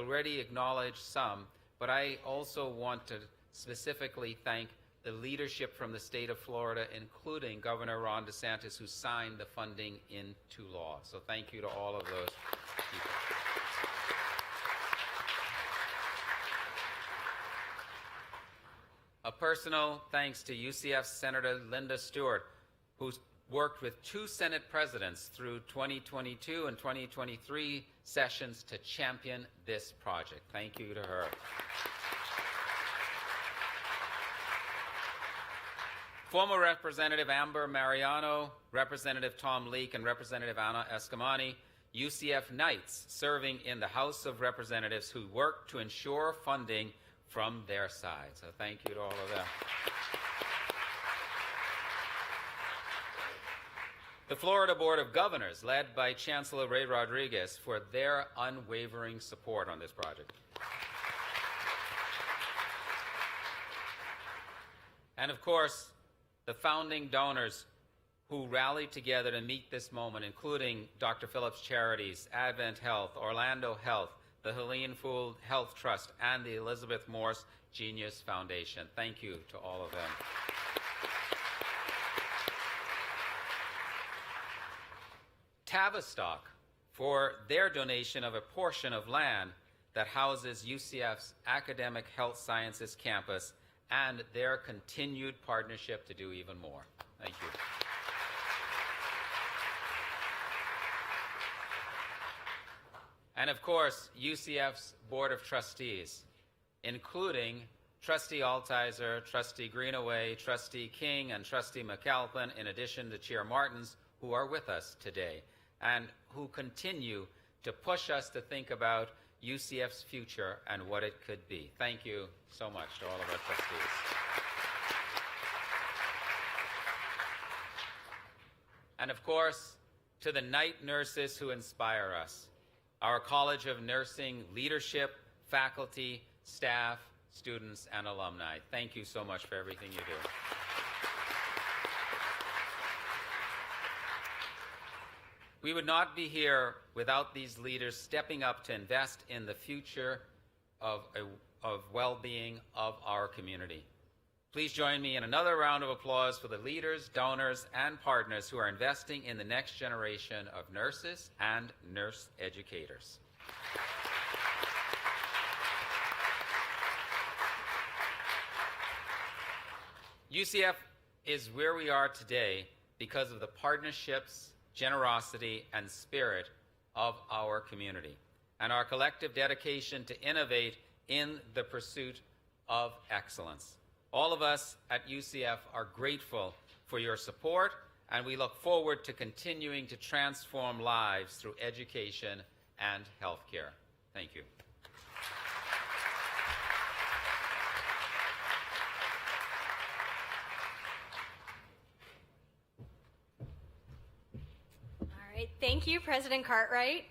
already acknowledged some, but I also want to specifically thank the leadership from the state of Florida, including Governor Ron DeSantis, who signed the funding into law. So thank you to all of those people. A personal thanks to UCF Senator Linda Stewart, who's worked with 2 Senate presidents through 2022 and 2023 sessions to champion this project. Thank you to her. Former Representative Amber Mariano, Representative Tom Leake, and Representative Anna Escamani, UCF Knights serving in the House of Representatives who work to ensure funding from their side. So thank you to all of them. The Florida Board of Governors, led by Chancellor Ray Rodriguez, for their unwavering support on this project. And of course, the founding donors who rallied together to meet this moment, including Dr. Phillips Charities, Advent Health, Orlando Health, the Helene Fould Health Trust, and the Elizabeth Morse Genius Foundation. Thank you to all of them. Tavistock for their donation of a portion of land that houses UCF's Academic Health Sciences campus and their continued partnership to do even more. Thank you. And of course, UCF's Board of Trustees, including Trustee Altizer, Trustee Greenaway, Trustee King, and Trustee McAlpin, in addition to Chair Martins, who are with us today and who continue to push us to think about UCF's future and what it could be. Thank you so much to all of our trustees. And of course, to the night nurses who inspire us, our College of Nursing leadership, faculty, staff, students, and alumni. Thank you so much for everything you do. We would not be here without these leaders stepping up to invest in the future of well-being of our community. Please join me in another round of applause for the leaders, donors, and partners who are investing in the next generation of nurses and nurse educators. UCF is where we are today because of the partnerships, generosity, and spirit of our community, and our collective dedication to innovate in the pursuit of excellence. All of us at UCF are grateful for your support, and we look forward to continuing to transform lives through education and healthcare. Thank you. Thank you, President Cartwright.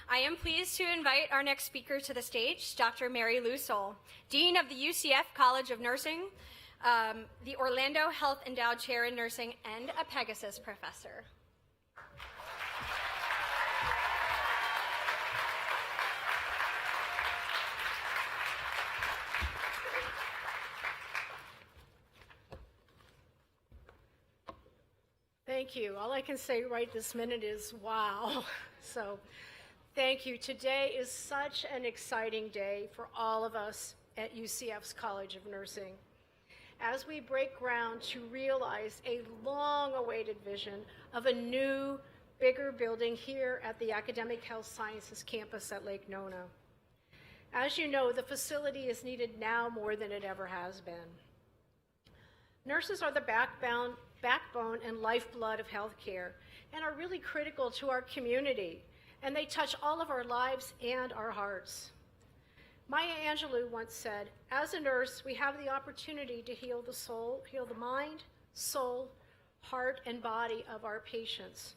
I am pleased to invite our next speaker to the stage, Dr. Mary Lou Soul, Dean of the UCF College of Nursing, the Orlando Health Endowed Chair in Nursing, and a Pegasus Professor. Thank you. All I can say right this minute is wow. So thank you. Today is such an exciting day for all of us at UCF's College of Nursing, as we break ground to realize a long-awaited vision of a new, bigger building here at the Academic Health Sciences campus at Lake Nona. As you know, the facility is needed now more than it ever has been. Nurses are the backbone and lifeblood of healthcare and are really critical to our community, and they touch all of our lives and our hearts. Maya Angelou once said, as a nurse, we have the opportunity to heal the soul, heal the mind, soul, heart, and body of our patients.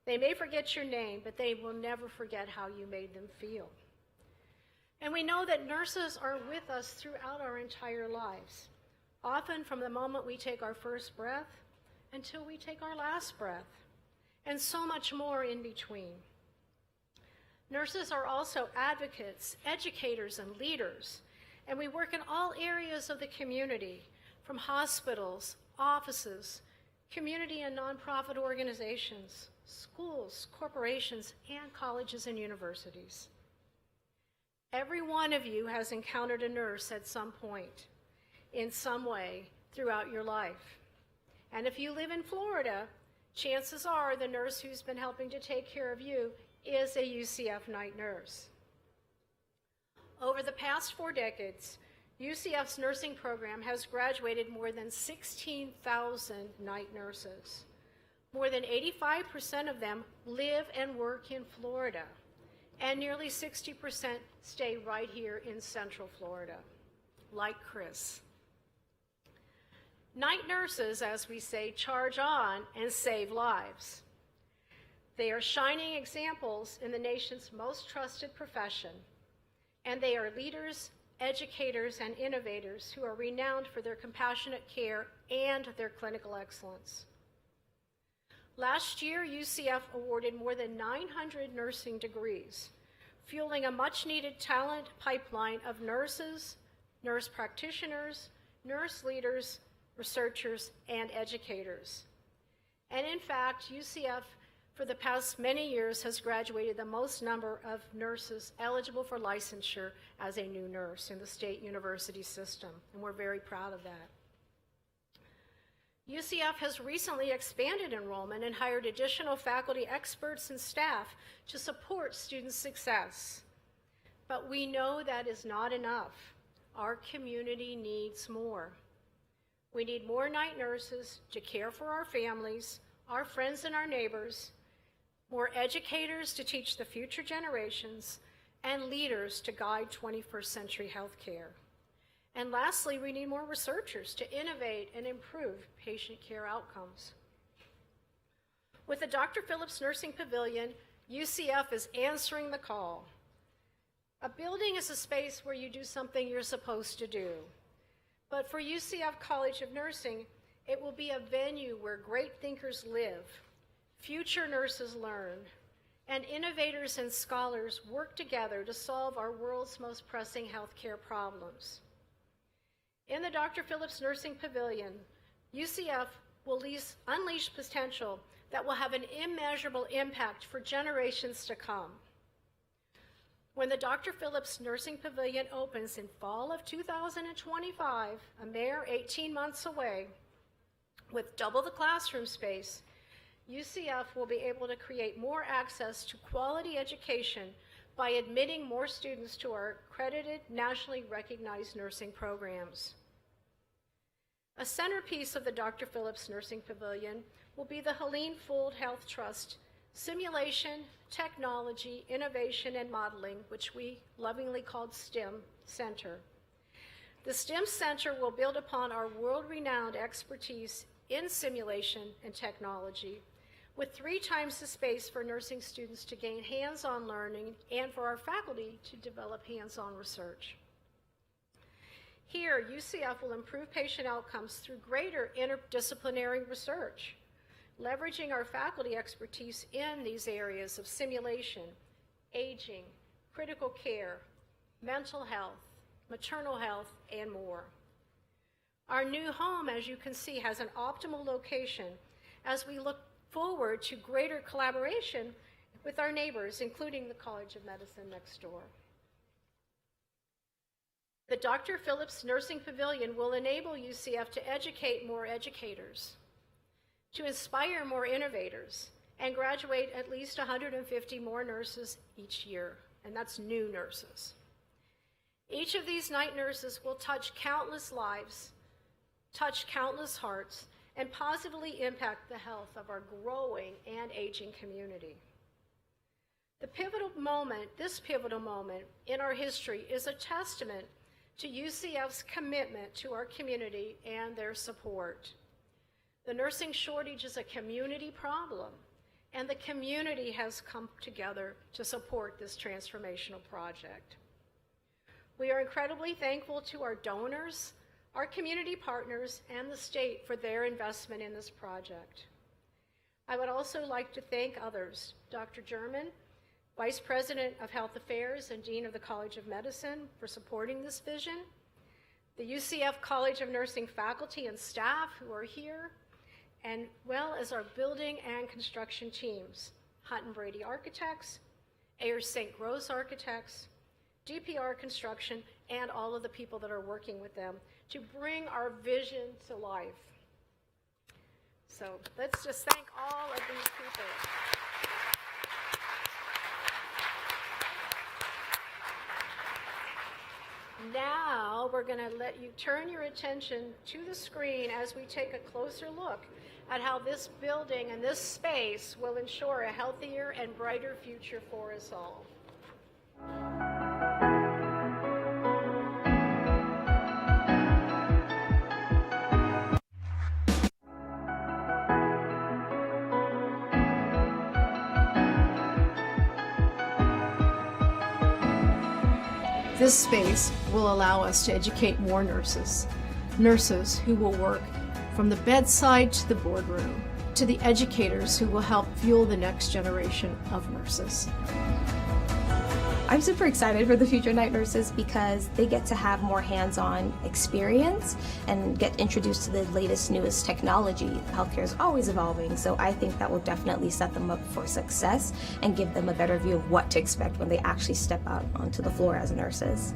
They may forget your name, but they will never forget how you made them feel. And we know that nurses are with us throughout our entire lives, often from the moment we take our first breath until we take our last breath, and so much more in between. Nurses are also advocates, educators, and leaders, and we work in all areas of the community, from hospitals, offices, community and nonprofit organizations, schools, corporations, and colleges and universities. Every one of you has encountered a nurse at some point, in some way, throughout your life. And if you live in Florida, chances are the nurse who's been helping to take care of you is a UCF night nurse. Over the past 4 decades, UCF's nursing program has graduated more than 16,000 night nurses. More than 85% of them live and work in Florida, and nearly 60% stay right here in Central Florida, like Chris. Night nurses, as we say, charge on and save lives. They are shining examples in the nation's most trusted profession, and they are leaders, educators, and innovators who are renowned for their compassionate care and their clinical excellence. Last year, UCF awarded more than 900 nursing degrees, fueling a much-needed talent pipeline of nurses, nurse practitioners, nurse leaders, researchers, and educators. And in fact, UCF, for the past many years, has graduated the most number of nurses eligible for licensure as a new nurse in the state university system, and we're very proud of that. UCF has recently expanded enrollment and hired additional faculty experts and staff to support student success. But we know that is not enough. Our community needs more. We need more night nurses to care for our families, our friends, and our neighbors, more educators to teach the future generations, and leaders to guide 21st century healthcare. And lastly, we need more researchers to innovate and improve patient care outcomes. With the Dr. Phillips Nursing Pavilion, UCF is answering the call. A building is a space where you do something you're supposed to do. But for UCF College of Nursing, it will be a venue where great thinkers live, future nurses learn, and innovators and scholars work together to solve our world's most pressing healthcare problems. In the Dr. Phillips Nursing Pavilion, UCF will unleash potential that will have an immeasurable impact for generations to come. When the Dr. Phillips Nursing Pavilion opens in fall of 2025, a mere 18 months away, with double the classroom space, UCF will be able to create more access to quality education by admitting more students to our accredited, nationally recognized nursing programs. A centerpiece of the Dr. Phillips Nursing Pavilion will be the Helene Fould Health Trust Simulation, Technology, Innovation, and Modeling, which we lovingly called STEM Center. The STEM Center will build upon our world-renowned expertise in simulation and technology, with 3 times the space for nursing students to gain hands-on learning and for our faculty to develop hands-on research. Here, UCF will improve patient outcomes through greater interdisciplinary research, leveraging our faculty expertise in these areas of simulation, aging, critical care, mental health, maternal health, and more. Our new home, as you can see, has an optimal location as we look forward to greater collaboration with our neighbors, including the College of Medicine next door. The Dr. Phillips Nursing Pavilion will enable UCF to educate more educators, to inspire more innovators, and graduate at least 150 more nurses each year, and that's new nurses. Each of these night nurses will touch countless lives, touch countless hearts, and positively impact the health of our growing and aging community. This pivotal moment in our history is a testament to UCF's commitment to our community and their support. The nursing shortage is a community problem, and the community has come together to support this transformational project. We are incredibly thankful to our donors, our community partners, and the state for their investment in this project. I would also like to thank others, Dr. German, Vice President of Health Affairs and Dean of the College of Medicine for supporting this vision, the UCF College of Nursing faculty and staff who are here, and well as our building and construction teams, Hunt and Brady Architects, Ayers St. Rose Architects, DPR Construction, and all of the people that are working with them to bring our vision to life. So let's just thank all of these people. Now we're going to let you turn your attention to the screen as we take a closer look at how this building and this space will ensure a healthier and brighter future for us all. This space will allow us to educate more nurses who will work from the bedside to the boardroom, to the educators who will help fuel the next generation of nurses. I'm super excited for the future night nurses because they get to have more hands-on experience and get introduced to the latest, newest technology. Healthcare is always evolving, so I think that will definitely set them up for success and give them a better view of what to expect when they actually step out onto the floor as nurses.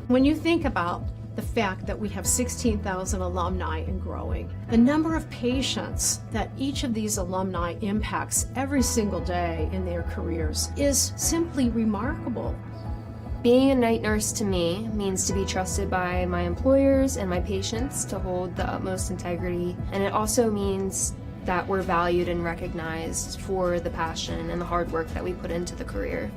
When you think about the fact that we have 16,000 alumni and growing, the number of patients that each of these alumni impacts every single day in their careers is simply remarkable. Being a night nurse to me means to be trusted by my employers and my patients to hold the utmost integrity, and it also means that we're valued and recognized for the passion and the hard work that we put into the career.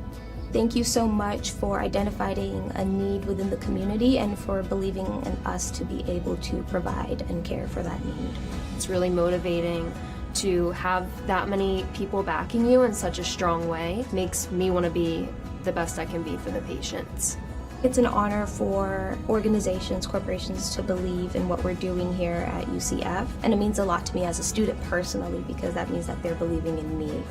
Thank you so much for identifying a need within the community and for believing in us to be able to provide and care for that need. It's really motivating to have that many people backing you in such a strong way. It makes me want to be the best I can be for the patients. It's an honor for organizations, corporations to believe in what we're doing here at UCF, and it means a lot to me as a student personally because that means that they're believing in me.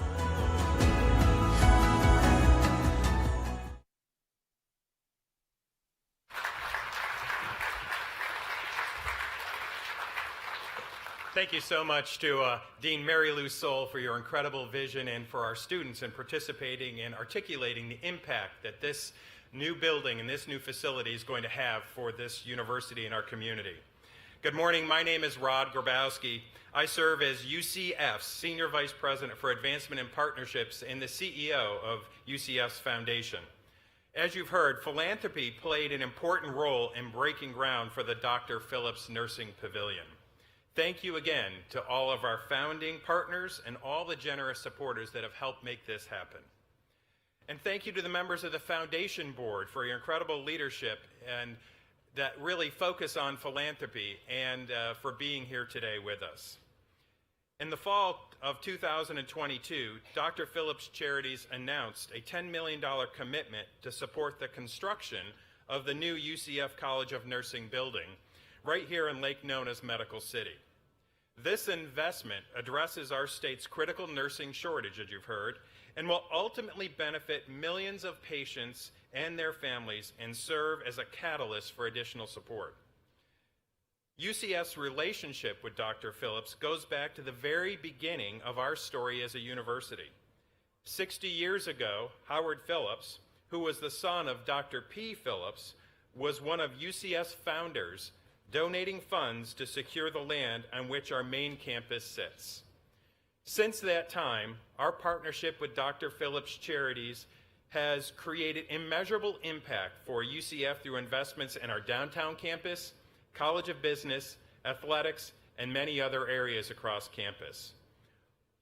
Thank you so much to Dean Mary Lou Soul for your incredible vision and for our students in participating and articulating the impact that this new building and this new facility is going to have for this university and our community. Good morning, my name is Rod Grabowski. I serve as UCF's Senior Vice President for Advancement and Partnerships and the CEO of UCF's Foundation. As you've heard, philanthropy played an important role in breaking ground for the Dr. Phillips Nursing Pavilion. Thank you again to all of our founding partners and all the generous supporters that have helped make this happen. And thank you to the members of the Foundation Board for your incredible leadership and that really focus on philanthropy and for being here today with us. In the fall of 2022, Dr. Phillips Charities announced a $10 million commitment to support the construction of the new UCF College of Nursing building right here in Lake Nona's Medical City. This investment addresses our state's critical nursing shortage, as you've heard, and will ultimately benefit millions of patients and their families and serve as a catalyst for additional support. UCF's relationship with Dr. Phillips goes back to the very beginning of our story as a university. 60 years ago, Howard Phillips, who was the son of Dr. P. Phillips, was one of UCF's founders, donating funds to secure the land on which our main campus sits. Since that time, our partnership with Dr. Phillips Charities has created immeasurable impact for UCF through investments in our downtown campus, College of Business, athletics, and many other areas across campus.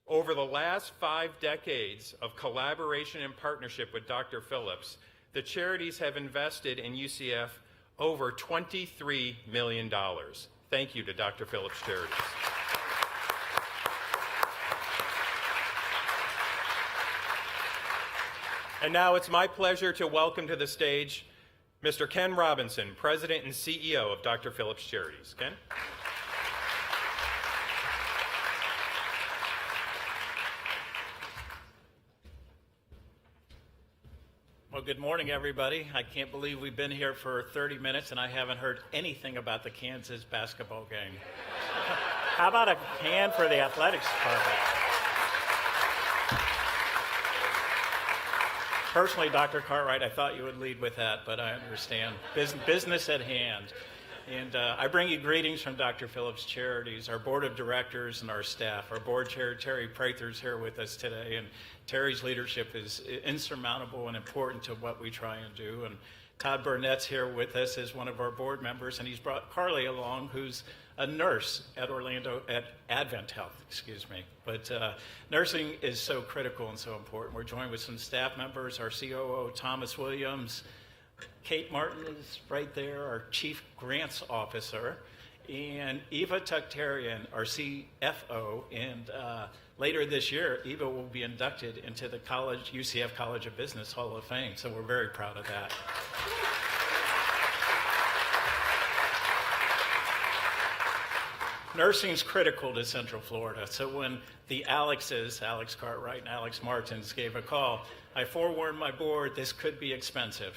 Over the last 5 decades of collaboration and partnership with Dr. Phillips, the charities have invested in UCF over $23 million. Thank you to Dr. Phillips Charities. And now it's my pleasure to welcome to the stage Mr. Ken Robinson, President and CEO of Dr. Phillips Charities. Ken? good morning, everybody. I can't believe we've been here for 30 minutes and I haven't heard anything about the Kansas basketball game. How about a hand for the athletics department? Personally, Dr. Cartwright, I thought you would lead with that, but I understand. Business at hand. And I bring you greetings from Dr. Phillips Charities, our board of directors and our staff. Our board chair, Terry Prather's here with us today, and Terry's leadership is insurmountable and important to what we try and do. And Todd Burnett's here with us as one of our board members, and he's brought Carly along, who's a nurse at Advent Health, excuse me. But nursing is so critical and so important. We're joined with some staff members, our COO, Thomas Williams. Kate Martin is right there, our Chief Grants Officer, and Eva Tuktarian, our CFO, and later this year, Eva will be inducted into the UCF College of Business Hall of Fame, so we're very proud of that. Nursing is critical to Central Florida, so when the Alexes, Alex Cartwright and Alex Martins, gave a call, I forewarned my board this could be expensive.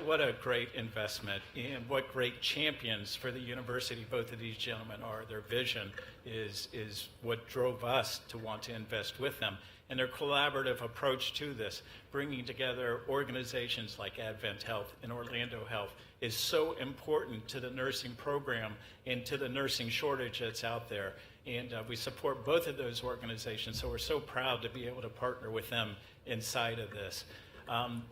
What a great investment, and what great champions for the university both of these gentlemen are. Their vision is what drove us to want to invest with them. And their collaborative approach to this, bringing together organizations like Advent Health and Orlando Health, is so important to the nursing program and to the nursing shortage that's out there. And we support both of those organizations, so we're so proud to be able to partner with them inside of this.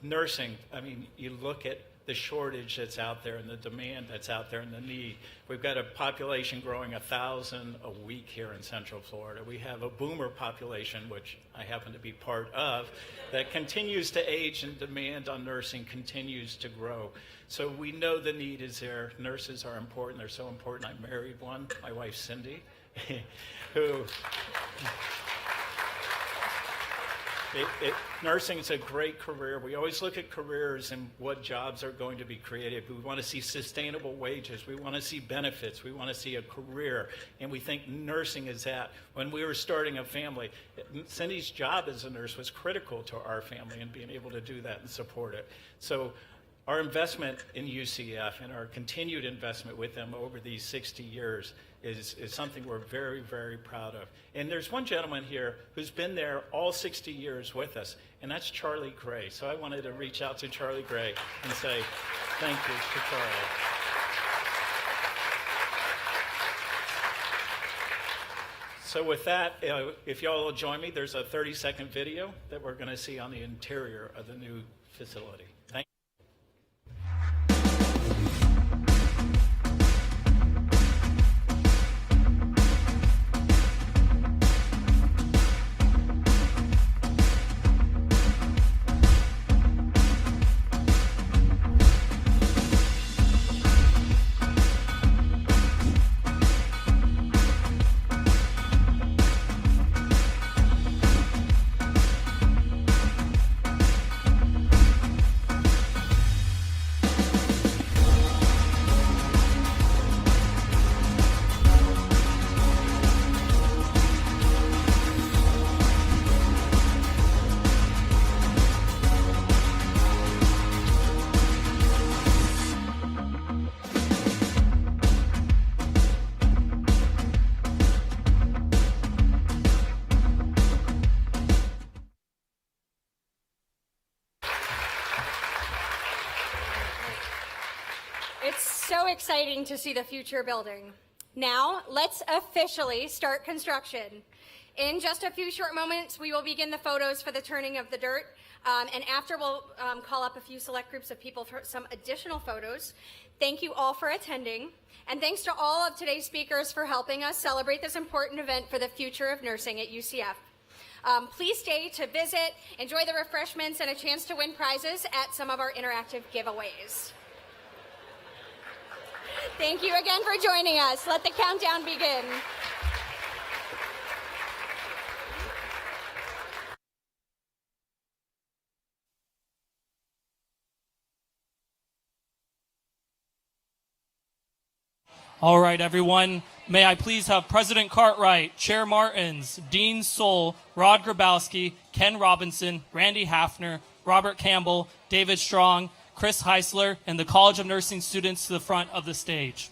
Nursing, I mean, you look at the shortage that's out there and the demand that's out there and the need. We've got a population growing 1,000 a week here in Central Florida. We have a boomer population, which I happen to be part of, that continues to age, and demand on nursing continues to grow. So we know the need is there. Nurses are important. They're so important. I married one, my wife Cindy, who... Nursing is a great career. We always look at careers and what jobs are going to be created. We want to see sustainable wages. We want to see benefits. We want to see a career. And we think nursing is that. When we were starting a family, Cindy's job as a nurse was critical to our family and being able to do that and support it. So our investment in UCF and our continued investment with them over these 60 years is something we're very, very proud of. And there's one gentleman here who's been there all 60 years with us, and that's Charlie Gray. So I wanted to reach out to Charlie Gray and say thank you to Charlie. So with that, if y'all will join me, there's a 30-second video that we're going to see on the interior of the new facility. Thank you. Exciting to see the future building. Now, let's officially start construction. In just a few short moments, we will begin the photos for the turning of the dirt, and after we'll call up a few select groups of people for some additional photos. Thank you all for attending, and thanks to all of today's speakers for helping us celebrate this important event for the future of nursing at UCF. Please stay to visit, enjoy the refreshments, and a chance to win prizes at some of our interactive giveaways. Thank you again for joining us. Let the countdown begin. All right, everyone. May I please have President Cartwright, Chair Martins, Dean Soul, Rod Grabowski, Ken Robinson, Randy Hafner, Robert Campbell, David Strong, Chris Heisler, and the College of Nursing students to the front of the stage.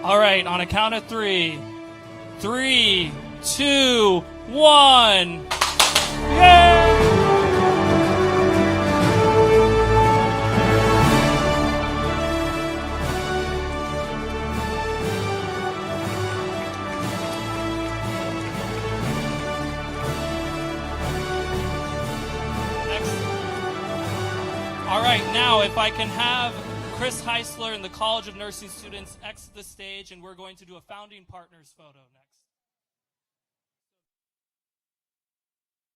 All right, on a count of three. 3, 2, 1. Yay! All right, now if I can have Chris Heisler and the College of Nursing students exit the stage, and we're going to do a Founding Partners photo next.